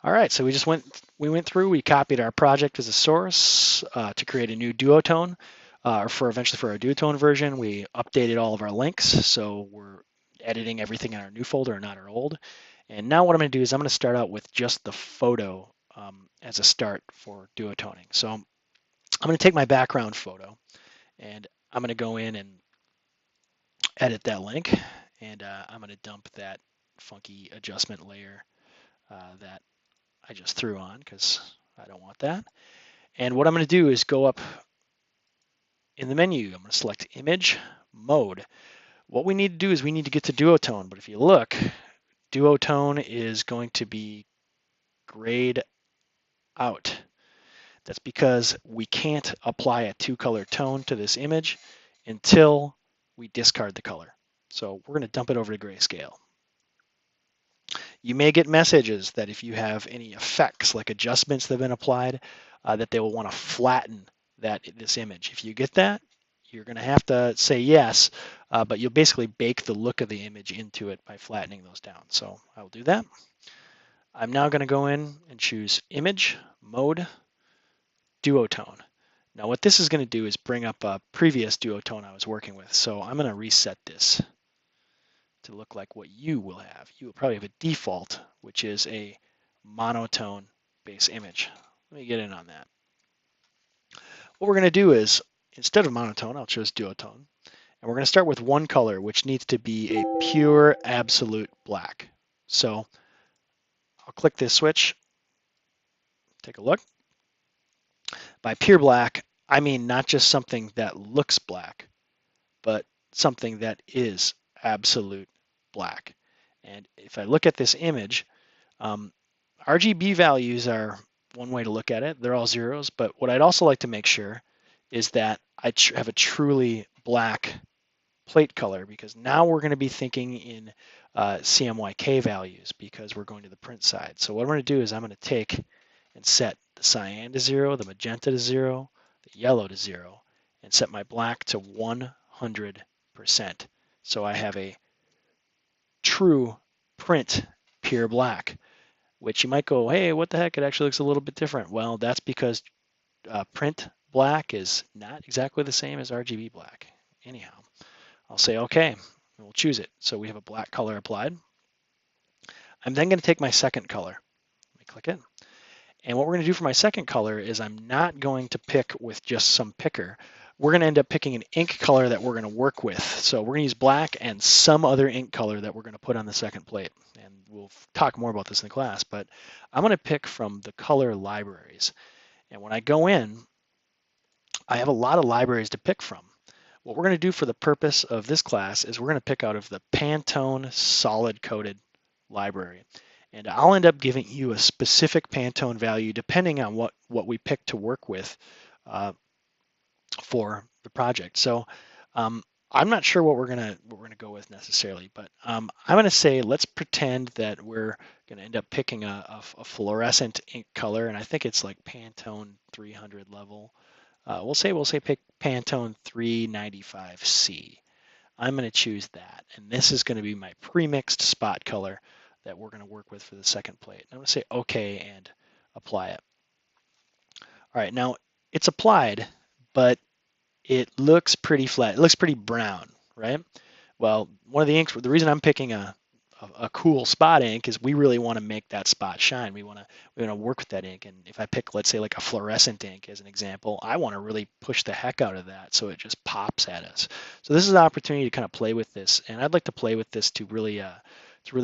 All right, so we went through, we copied our project as a source to create a new duotone, or for eventually for our duotone version. We updated all of our links, so we're editing everything in our new folder and not our old. And now what I'm going to do is I'm going to start out with just the photo as a start for duotoning. So I'm going to take my background photo and I'm going to go in and edit that link, and I'm going to dump that funky adjustment layer that I just threw on because I don't want that. And what I'm going to do is go up in the menu. I'm going to select Image, Mode. What we need to do is we need to get to Duotone. But if you look, Duotone is going to be grayed out. That's because we can't apply a two-color tone to this image until we discard the color. So we're going to dump it over to grayscale. You may get messages that if you have any effects, like adjustments that have been applied, that they will want to flatten this image. If you get that, you're going to have to say yes, but you'll basically bake the look of the image into it by flattening those down. So I will do that. I'm now going to go in and choose Image, Mode, Duotone. Now what this is going to do is bring up a previous duotone I was working with. So I'm going to reset this to look like what you will have. You will probably have a default, which is a monotone base image. Let me get in on that. What we're going to do is, instead of monotone, I'll choose duotone. And we're going to start with one color, which needs to be a pure absolute black. So I'll click this switch, take a look. By pure black, I mean not just something that looks black, but something that is absolute black. And if I look at this image, RGB values are one way to look at it. They're all zeros, but what I'd also like to make sure is that I have a truly black plate color, because now we're going to be thinking in CMYK values because we're going to the print side. So what I'm going to do is I'm going to take and set the cyan to 0, the magenta to 0, the yellow to 0, and set my black to 100%. So I have a true print pure black, which you might go, hey, what the heck? It actually looks a little bit different. Well, that's because print black is not exactly the same as RGB black. Anyhow, I'll say OK, and we'll choose it. So we have a black color applied. I'm then going to take my second color. Let me click it. And what we're going to do for my second color is I'm not going to pick with just some picker. We're going to end up picking an ink color that we're going to work with. So we're going to use black and some other ink color that we're going to put on the second plate. And we'll talk more about this in the class, but I'm going to pick from the color libraries. And when I go in, I have a lot of libraries to pick from. What we're going to do for the purpose of this class is we're going to pick out of the Pantone solid coded library. And I'll end up giving you a specific Pantone value depending on what we pick to work with for the project. So I'm not sure what we're gonna go with necessarily, but I'm gonna say let's pretend that we're gonna end up picking a fluorescent ink color, and I think it's like Pantone 300 level. We'll say pick Pantone 395C. I'm going to choose that, and this is going to be my pre-mixed spot color that we're going to work with for the second plate. I'm going to say OK and apply it. All right, now it's applied, but it looks pretty flat. It looks pretty brown, right? Well, one of the inks, the reason I'm picking a cool spot ink is we really want to make that spot shine. We want to work with that ink. And if I pick, let's say, like a fluorescent ink as an example, I want to really push the heck out of that so it just pops at us. So this is an opportunity to kind of play with this, and I'd like to play with this to really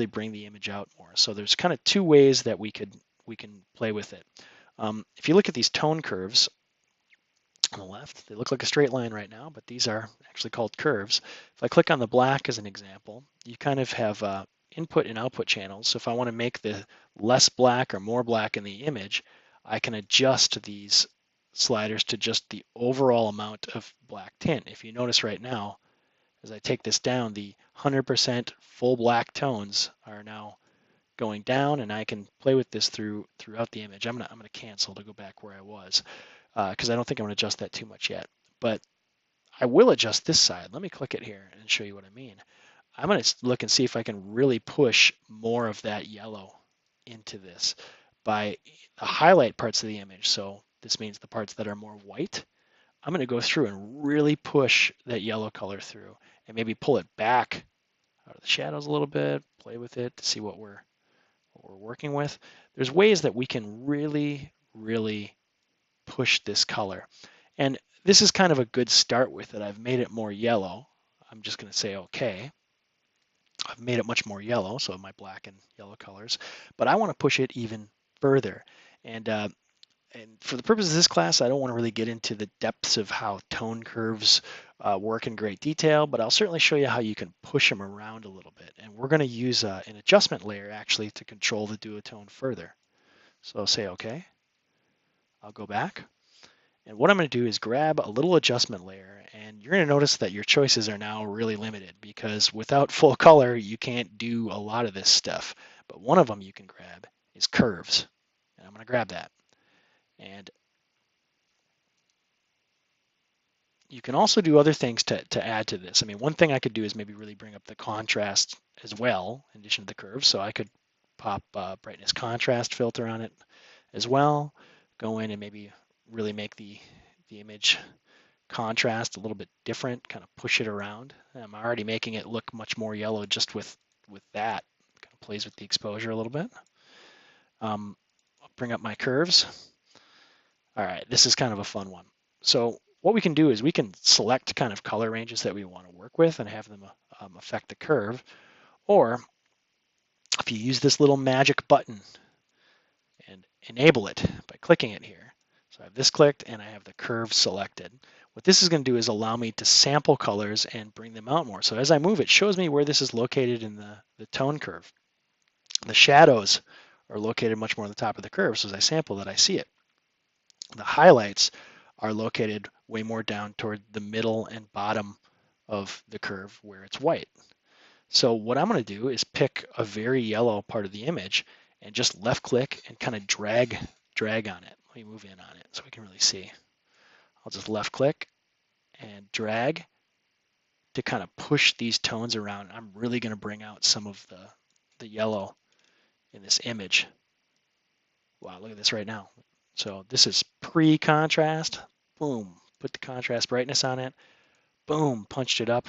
bring the image out more. So there's kind of two ways that we can play with it. If you look at these tone curves on the left, they look like a straight line right now, but these are actually called curves. If I click on the black as an example, you kind of have input and output channels. So if I want to make the less black or more black in the image, I can adjust these sliders to just the overall amount of black tint. If you notice right now, as I take this down, the 100% full black tones are now going down, and I can play with this throughout the image. I'm gonna cancel to go back where I was because I don't think I'm gonna adjust that too much yet. But I will adjust this side. Let me click it here and show you what I mean. I'm going to look and see if I can really push more of that yellow into this. by the highlight parts of the image. So this means the parts that are more white. I'm going to go through and really push that yellow color through and maybe pull it back out of the shadows a little bit, play with it to see what we're working with. There's ways that we can really, really push this color. And this is kind of a good start with it. I've made it more yellow. I'm just going to say okay. I've made it much more yellow, so my black and yellow colors, but I want to push it even further. And for the purpose of this class, I don't want to really get into the depths of how tone curves work in great detail, but I'll certainly show you how you can push them around a little bit. And we're going to use an adjustment layer actually to control the duotone further. So I'll say okay. I'll go back. And what I'm going to do is grab a little adjustment layer, and you're going to notice that your choices are now really limited because without full color, you can't do a lot of this stuff. But one of them you can grab is curves. And I'm going to grab that. And you can also do other things to add to this. I mean, one thing I could do is maybe really bring up the contrast as well, in addition to the curves. So I could pop brightness contrast filter on it as well. Go in and maybe really make the image contrast a little bit different, kind of push it around. I'm already making it look much more yellow just with that. Kind of plays with the exposure a little bit. I'll bring up my curves. All right, this is kind of a fun one. So what we can do is we can select kind of color ranges that we want to work with and have them affect the curve. Or if you use this little magic button and enable it by clicking it here. So I have this clicked and I have the curve selected. What this is going to do is allow me to sample colors and bring them out more. So as I move, it shows me where this is located in the tone curve. The shadows are located much more on the top of the curve. So as I sample that, I see it. The highlights are located way more down toward the middle and bottom of the curve where it's white. So what I'm going to do is pick a very yellow part of the image and just left click and kind of drag on it. Let me move in on it so we can really see. I'll just left click and drag to kind of push these tones around. I'm really going to bring out some of the yellow in this image. Wow, look at this right now. So this is pre-contrast. Boom, put the contrast brightness on it. Boom, punched it up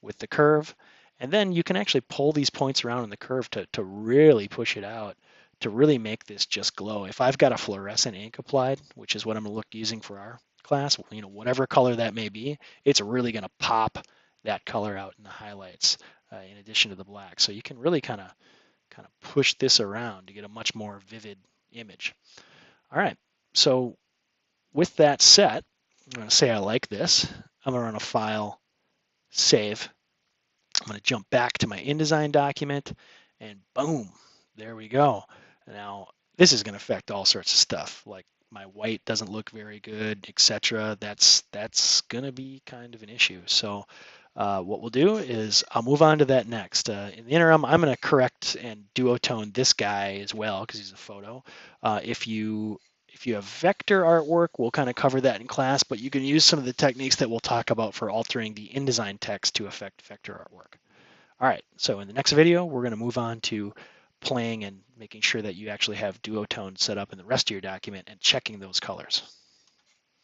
with the curve. And then you can actually pull these points around in the curve to really push it out, to really make this just glow. If I've got a fluorescent ink applied, which is what I'm using for our class, whatever color that may be, it's really going to pop that color out in the highlights in addition to the black. So you can really kind of push this around to get a much more vivid image. All right, so with that set, I'm going to say I like this. I'm going to run a file, save. I'm going to jump back to my InDesign document, and boom, there we go. Now, this is going to affect all sorts of stuff, like my white doesn't look very good, etc. That's going to be kind of an issue. So what we'll do is I'll move on to that next. In the interim, I'm going to correct and duotone this guy as well because he's a photo. If you have vector artwork, we'll kind of cover that in class, but you can use some of the techniques that we'll talk about for altering the InDesign text to affect vector artwork. All right, so in the next video, we're going to move on to playing and making sure that you actually have duotone set up in the rest of your document and checking those colors.